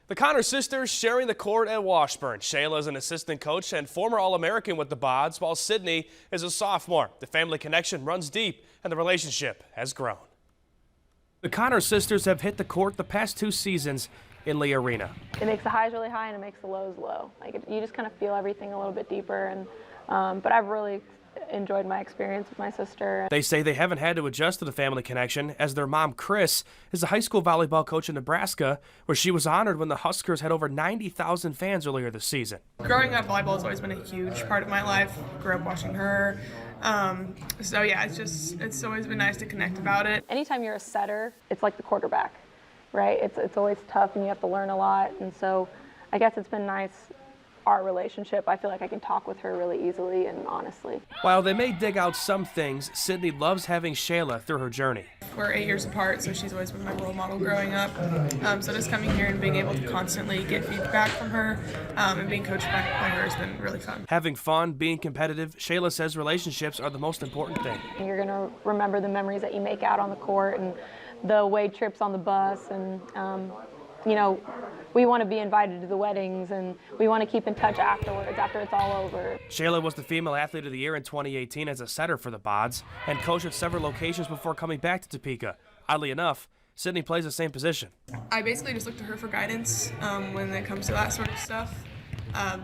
The Connor sisters sharing the court at Washburn. Shayla is an assistant coach and former All-American with the Bods, while Sydney is a sophomore. The family connection runs deep, and the relationship has grown. The Connor sisters have hit the court the past 2 seasons in Lee Arena. It makes the highs really high and it makes the lows low. You just kind of feel everything a little bit deeper. But I've really enjoyed my experience with my sister. They say they haven't had to adjust to the family connection, as their mom, Chris, is a high school volleyball coach in Nebraska, where she was honored when the Huskers had over 90,000 fans earlier this season. Growing up, volleyball has always been a huge part of my life. Grew up watching her. So yeah, it's always been nice to connect about it. Anytime you're a setter, it's like the quarterback, right? It's always tough and you have to learn a lot. And so I guess it's been nice. Our relationship, I feel like I can talk with her really easily and honestly. While they may dig out some things, Sydney loves having Shayla through her journey. We're 8 years apart, so she's always been my role model growing up. So just coming here and being able to constantly get feedback from her and being coached by her has been really fun. Having fun, being competitive, Shayla says relationships are the most important thing. You're going to remember the memories that you make out on the court and the away trips on the bus, and you know, we want to be invited to the weddings, and we want to keep in touch afterwards, after it's all over. Shayla was the Female Athlete of the Year in 2018 as a setter for the Bods and coached at several locations before coming back to Topeka. Oddly enough, Sydney plays the same position. I basically just look to her for guidance when it comes to that sort of stuff.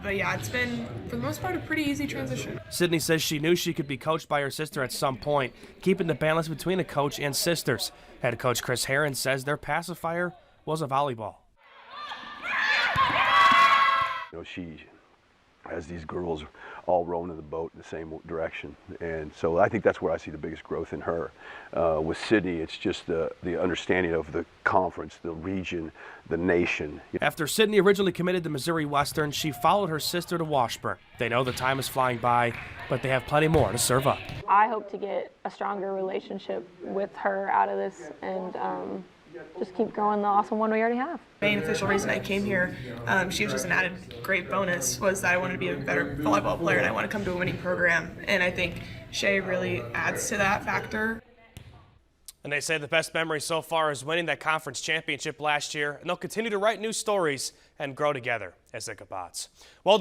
But yeah, it's been, for the most part, a pretty easy transition. Sydney says she knew she could be coached by her sister at some point, keeping the balance between a coach and sisters. Head coach Chris Herron says their pacifier was a volleyball. You know, she has these girls all rowing in the boat in the same direction, and so I think that's where I see the biggest growth in her. With Sydney, it's just the understanding of the conference, the region, the nation. After Sydney originally committed to Missouri Western, she followed her sister to Washburn. They know the time is flying by, but they have plenty more to serve up. I hope to get a stronger relationship with her out of this, and just keep growing the awesome one we already have. The main official reason I came here, she was just an added great bonus, was that I wanted to be a better volleyball player and I want to come to a winning program. And I think Shay really adds to that factor. And they say the best memory so far is winning that conference championship last year, and they'll continue to write new stories and grow together as the Bods. Well,